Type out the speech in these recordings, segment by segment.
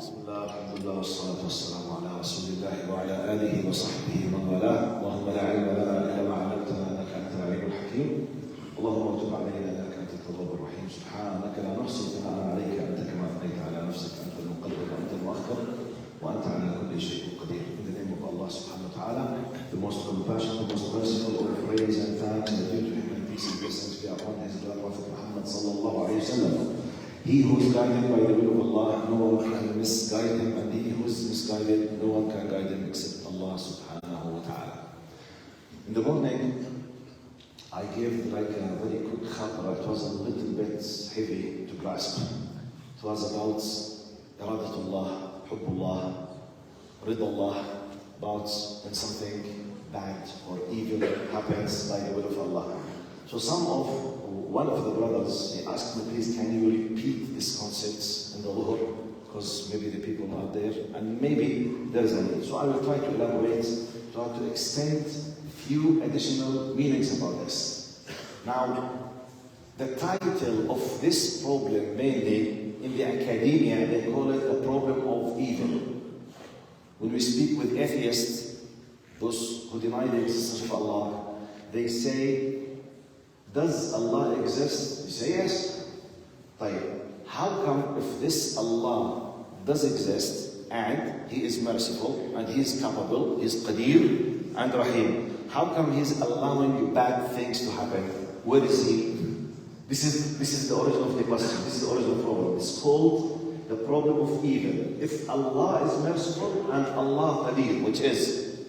بسم الله الحمد لله والصلاة والسلام على رسول الله وعلى آله وصحبه ومن والاه. اللهم لا علم لنا إلا ما علمتنا إنك أنت العليم الحكيم. اللهم تب علينا إنك أنت التواب الرحيم. سبحانك لا نحصي ثناء عليك أنت كما أثنيت على نفسك. أنت المقدم وأنت المؤخر وأنت على كل شيء قدير. In the name of Allah subhanahu wa ta'ala, the most compassionate, the most merciful, all praise and thanks are due to him, and peace and blessings be upon his beloved Prophet Muhammad sallallahu alayhi wa sallam. He who is guided by the will of Allah, no one can misguide him, and he who is misguided, no one can guide him except Allah subhanahu wa ta'ala. In the morning, I gave like a very quick khatara. It was a little bit heavy to grasp. It was about إرادة الله, ورضى الله, about when something bad or evil happens by the will of Allah. So one of the brothers, he asked me, please can you repeat these concepts in the Dhuhr, because maybe the people are there and maybe there is a need. So I will try to elaborate, try to extend a few additional meanings about this. Now, the title of this problem, mainly in the academia, they call it the problem of evil. When we speak with atheists, those who deny the existence of Allah, they say, does Allah exist? You say yes. How come if this Allah does exist and He is merciful and He is capable, He is Qadir and Rahim, how come He is allowing bad things to happen? Where is He? This is the origin of the question. This is the origin of the problem. It's called the problem of evil. If Allah is merciful and Allah Qadir, which is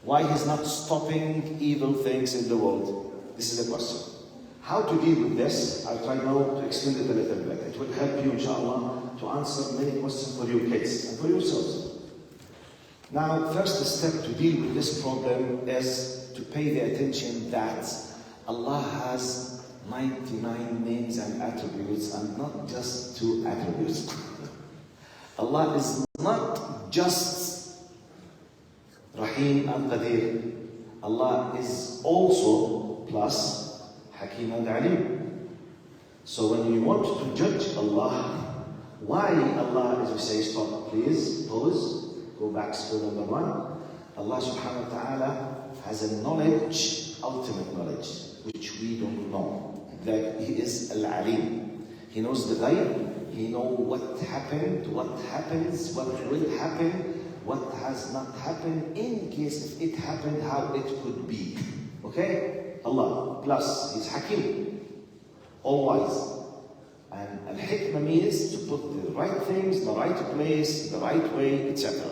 why He's not stopping evil things in the world? This is the question. How to deal with this? I'll try now to explain it a little bit. It will help you, inshallah, to answer many questions for your kids and for yourselves. Now, first step to deal with this problem is to pay the attention that Allah has 99 names and attributes and not just 2 attributes. Allah is not just Rahim and Qadir. Allah is also plus Hakim and Alim. So when you want to judge Allah, why Allah, as we say, stop, please, pause, go back to number 1. Allah subhanahu wa ta'ala has a knowledge, ultimate knowledge, which we don't know. That He is Al-Alim. He knows the ghaib, He knows what happened, what happens, what will happen, what has not happened, in case if it happened, how it could be. Okay? Allah, plus He's Hakim, all wise. And Al-Hikmah means to put the right things, the right place, the right way, etc.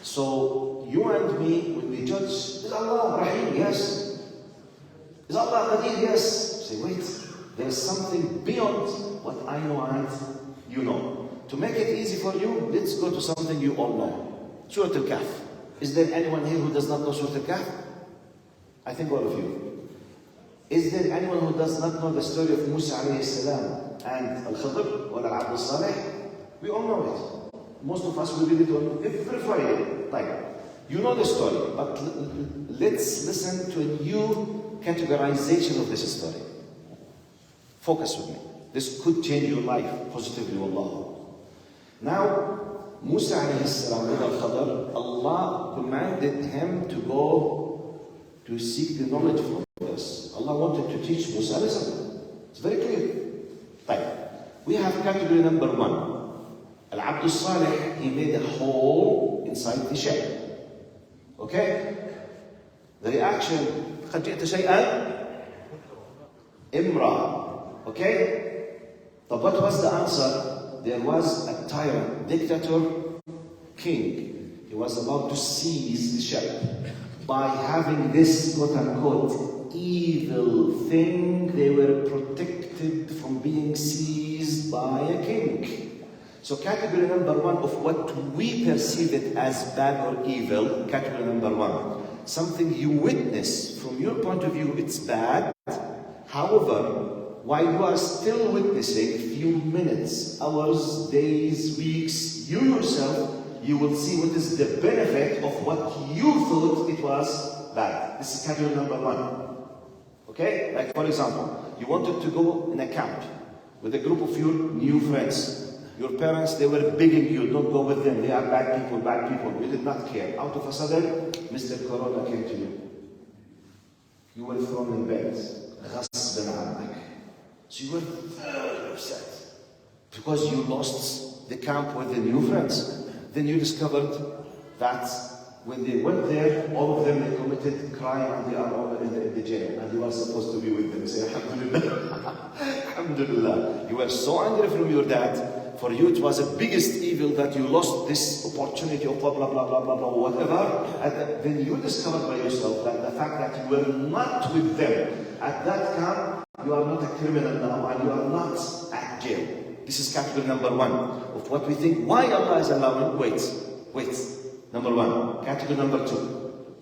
So, you and me, when we judge, is Allah Rahim? Yes. Is Allah Qadir? Yes. Say, wait, there's something beyond what I know and you know. To make it easy for you, let's go to something you all know. Surah Al-Kahf. Is there anyone here who does not know Surah Al-Kahf? I think all of you. Is there anyone who does not know the story of Musa alayhi salam and Al-Khidr or Al-Abd al-Salih? We all know it. Most of us will read it on every Friday. You know the story, but let's listen to a new categorization of this story. Focus with me. This could change your life positively, wallah. Now, Musa alayhi salam with Al-Khidr, Allah commanded him to go to seek the knowledge from this. Allah wanted to teach Musa alayhi salam. It's very clear. We have category number 1. Al-Abd al-Salih, he made a hole inside the shell. Okay? The reaction, قد جئت شيئا إمرا. Okay? But what was the answer? There was a tyrant, dictator, king. He was about to seize the shell. By having this quote-unquote evil thing, they were protected from being seized by a king. So category number 1 of what we perceive it as bad or evil, category number 1. Something you witness, from your point of view, it's bad. However, while you are still witnessing, few minutes, hours, days, weeks, you yourself, you will see what is the benefit of what you thought it was bad. This is category number 1. Okay? Like for example, you wanted to go in a camp with a group of your new friends. Your parents, they were begging you, don't go with them. They are bad people, bad people. You did not care. Out of a sudden, Mr. Corona came to you. You were thrown in bed. غصباً عنك. So you were very upset because you lost the camp with the new friends. Then you discovered that when they went there, all of them they committed crime and they are all in the jail, and you are supposed to be with them. Say, Alhamdulillah. Alhamdulillah. You were so angry from your dad. For you, it was the biggest evil that you lost this opportunity of blah, blah, blah, blah, blah, blah, whatever. And then you discovered by yourself that the fact that you were not with them at that camp, you are not a criminal now, and you are not at jail. This is category number one of what we think. Why Allah is allowing? Wait. Number one. Category number two.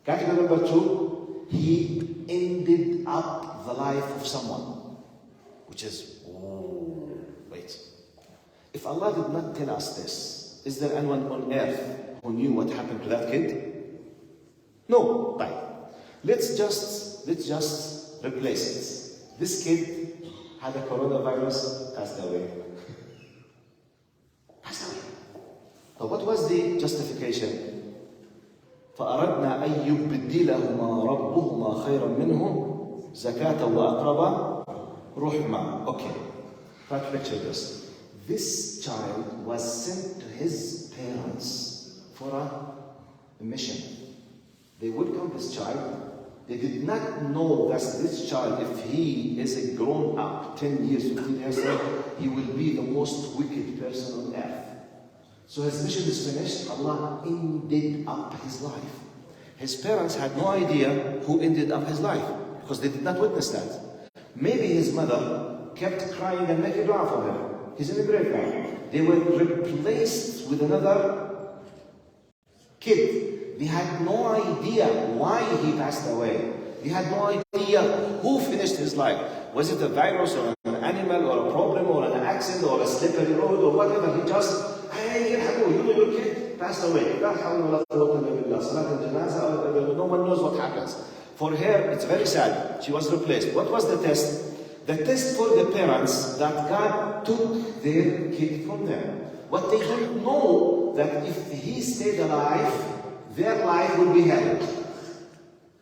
Category number two, he ended up the life of someone, which is, wait. If Allah did not tell us this, is there anyone on earth who knew what happened to that kid? No. Right. Let's just replace it. This kid had a coronavirus, passed away. So what was the justification? فأردنا أن يبدلهما ربهما خيرا منه زكاة وأقرب رحمة. Okay. Try to picture this. This child was sent to his parents for a mission. They welcomed this child. They did not know that this child, if he is a grown up, 10 years, 15 years old, he will be the most wicked person on earth. So his mission is finished. Allah ended up his life. His parents had no idea who ended up his life because they did not witness that. Maybe his mother kept crying and making dua for him. He's in the grave now. They were replaced with another kid. They had no idea why he passed away. They had no idea who finished his life. Was it a virus or an animal or a problem or an accident or a slippery road or whatever? He just, hey, your kid passed away. No one knows what happens. For her, it's very sad. She was replaced. What was the test? The test for the parents that God took their kid from them. What they don't know, that if he stayed alive, their life will be hell.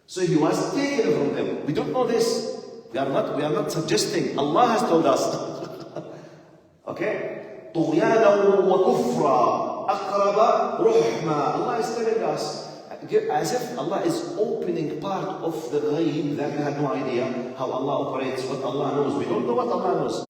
So he was taken from them. We don't know this. We are not suggesting. Allah has told us. Okay? طغيانا وكفرا أقرب رحمة. Allah is telling us, as if Allah is opening part of the ghaib that we had no idea how Allah operates, what Allah knows. We don't know what Allah knows.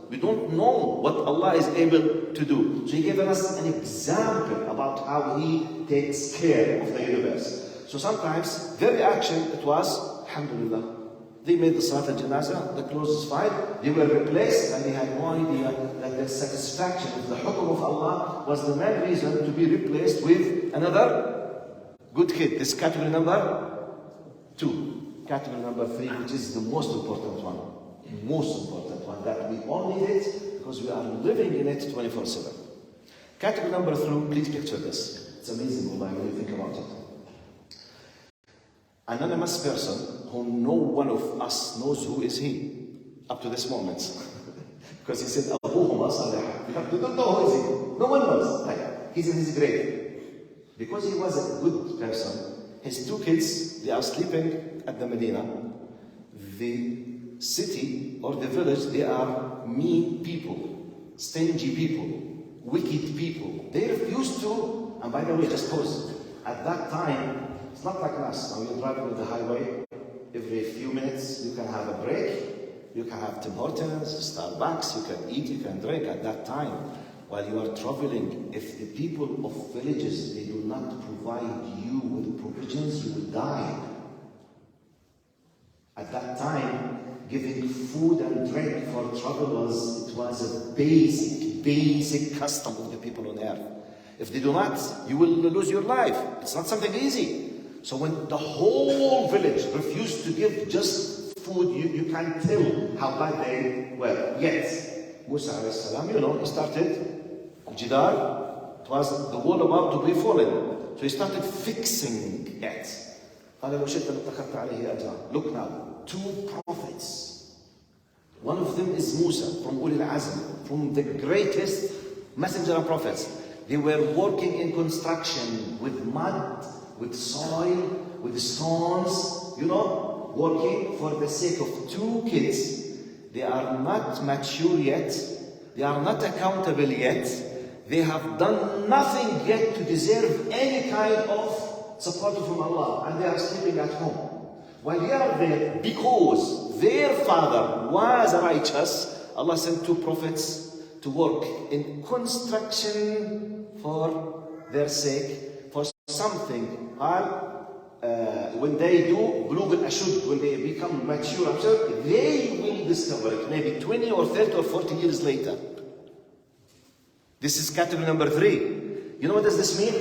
We don't know what Allah is able to do. So He gave us an example about how He takes care of the universe. So sometimes their reaction, it was, Alhamdulillah. They made the Salat al-Janazah, the clothes is fine, they were replaced, and they had no idea that the satisfaction of the hukum of Allah was the main reason to be replaced with another good kid. This category number 2. Category number 3, which is the most important one. Most important one, that we all need it because we are living in it 24/7. Category number 3, please picture this. It's amazing when you think about it. Anonymous person who no one of us knows who is he up to this moment. Because he said, Abuhuma Salih. We don't know who is he. No one knows. He's in his grave. Because he was a good person, his 2 kids, they are sleeping at the Medina. The city or the village, they are mean people, stingy people, wicked people. They refused to, and by the way, just pause. At that time, it's not like us. Now you're driving on the highway, every few minutes you can have a break, you can have Tim Hortons, Starbucks, you can eat, you can drink. At that time, while you are traveling, if the people of villages, they do not provide you with provisions, you will die. At that time, giving food and drink for travelers, it was a basic custom of the people on earth. If they do not, you will lose your life. It's not something easy. So when the whole village refused to give just food, you can tell how bad they were. Yet, Musa alayhi salam, he started Jidar. It was the wall about to be fallen. So he started fixing it. Look now, 2 prophets. One of them is Musa from Ulil Azm, from the greatest messenger and prophets. They were working in construction with mud, with soil, with stones, working for the sake of 2 kids. They are not mature yet. They are not accountable yet. They have done nothing yet to deserve any kind of support from Allah. And they are sleeping at home. While they are there, because their father was righteous, Allah sent 2 prophets to work in construction for their sake, for something. When they do Bulugh al-Ashud, when they become mature, they will discover it, maybe 20 or 30 or 40 years later. This is category number 3. You know what does this mean?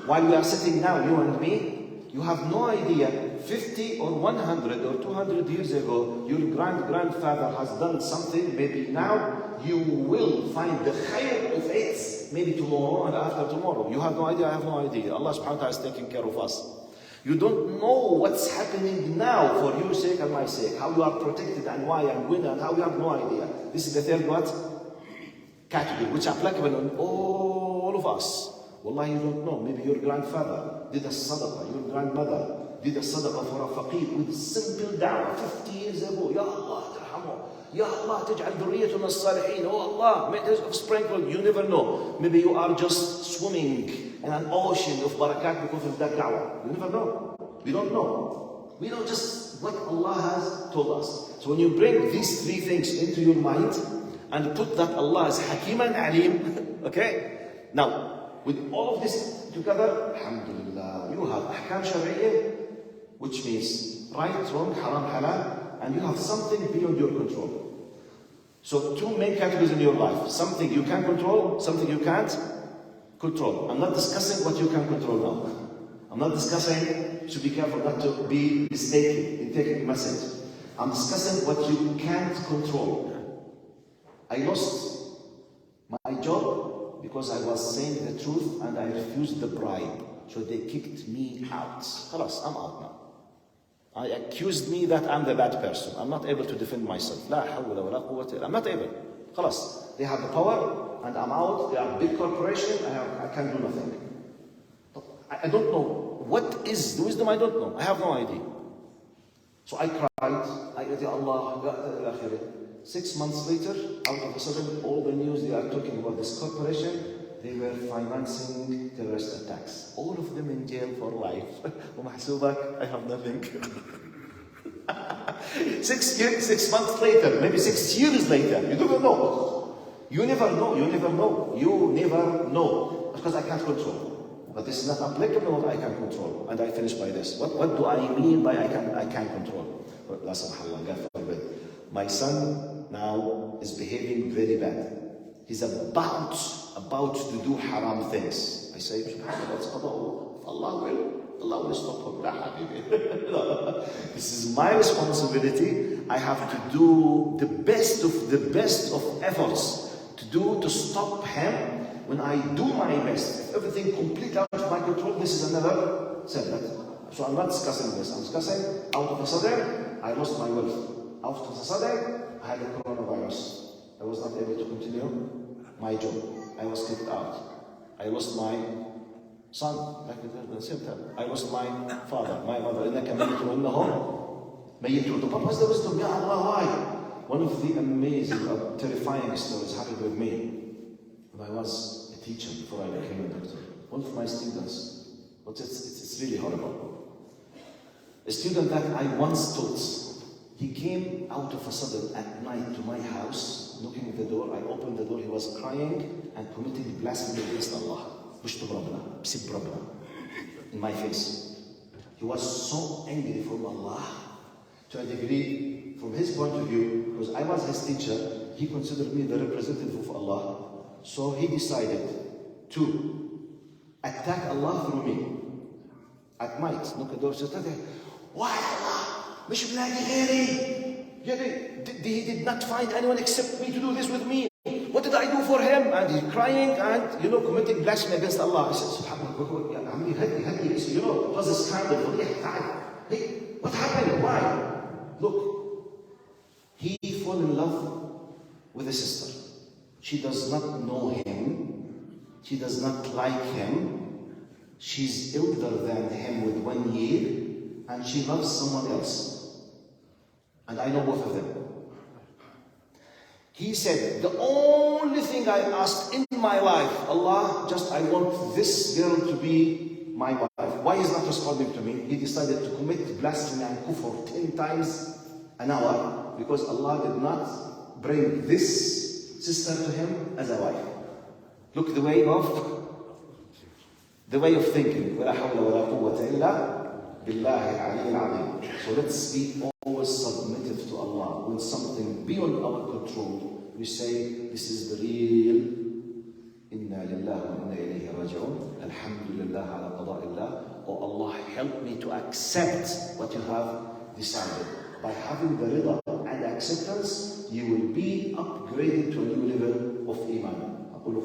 While we are sitting now, you and me, you have no idea, 50 or 100 or 200 years ago, your grandfather has done something, maybe now you will find the khayr of it, maybe tomorrow and after tomorrow. You have no idea, I have no idea. Allah subhanahu wa ta'ala is taking care of us. You don't know what's happening now for your sake and my sake, how you are protected and why and when and how, you have no idea. This is the third what? Category, which are applicable on all of us. Wallahi, you don't know. Maybe your grandfather did a sadaqah, your grandmother did a sadaqah for a faqir with simple da'wah 50 years ago. Ya Allah, tarhamu. Ya Allah, taj'al dhurriyyatuna as-salihin. Oh Allah, make his offspring. You never know. Maybe you are just swimming in an ocean of barakat because of that da'wah. You never know. We don't know. We know just what Allah has told us. So when you bring these 3 things into your mind and put that Allah is Hakim and Alim, okay? Now, with all of this together, alhamdulillah, you have ahkam shari'iyah, which means right, wrong, haram, halal, and you have something beyond your control. So 2 main categories in your life. Something you can control, something you can't control. I'm not discussing what you can control now. I'm not discussing, should be careful not to be mistaken in taking a message. I'm discussing what you can't control. I lost my job because I was saying the truth and I refused the bribe. So they kicked me out. Khalas, I'm out now. I accused me that I'm the bad person. I'm not able to defend myself. La hawla wa la quwwata illa. I'm not able. Khalas. They have the power and I'm out. They are a big corporation. I can't do nothing. I don't know. What is the wisdom? I don't know. I have no idea. So I cried. I said, Ya Allah, 6 months later, out of a sudden, all the news they are talking about this corporation, they were financing terrorist attacks. All of them in jail for life. I have nothing. 6 months later, maybe 6 years later, you don't know. You never know. You never know. You never know. Because I can't control. But this is not applicable what I can control. And I finish by this. What do I mean by I can control? La subhanallah, God forbid. My son now is behaving very bad. He's about to do haram things. I say, subhanallah, it's qada'u. Allah will stop him. This is my responsibility. I have to do the best of efforts to stop him. When I do my best, if everything completely out of my control, this is another setback. So I'm not discussing this. I'm discussing out of a sudden, I lost my wealth. Out of a sudden, I had a coronavirus. I was not able to continue my job. I was kicked out. I lost my son. Like the same time. I lost my father, my mother. What was the wisdom? Ya Allah, why? One of the amazing, terrifying stories happened with me. When I was a teacher before I became a doctor, one of my students, but it's really horrible. A student that I once taught, he came out of a sudden at night to my house, knocking at the door. I opened the door, he was crying and committing blasphemy against Allah. In my face. He was so angry from Allah, to a degree, from his point of view, because I was his teacher, he considered me the representative of Allah. So he decided to attack Allah through me. At night, knock the door, said, why Allah? He did not find anyone except me to do this with me. What did I do for him? And he's crying and, committing blasphemy against Allah. I said, subhanAllah, it was a scandal. Hey, what happened? Why? Look, He fall in love with a sister. She does not know him. She does not like him. She's older than him with 1 year, and she loves someone else. And I know both of them. He said, the only thing I asked in my life, Allah, I want this girl to be my wife. Why he's not responding to me? He decided to commit blasphemy and kufr 10 times an hour because Allah did not bring this sister to him as a wife. Look the way of thinking. ولا حول ولا قوة إلا بالله العلي العظيم. So let's be always submissive to Allah. When something beyond our control, we say, this is the real. Inna lillahi wa inna ilayhi raji'un. Alhamdulillah ala qada'illah. Oh Allah, help me to accept what you have decided. By having the rida and acceptance, you will be upgraded to a new level of iman. أقول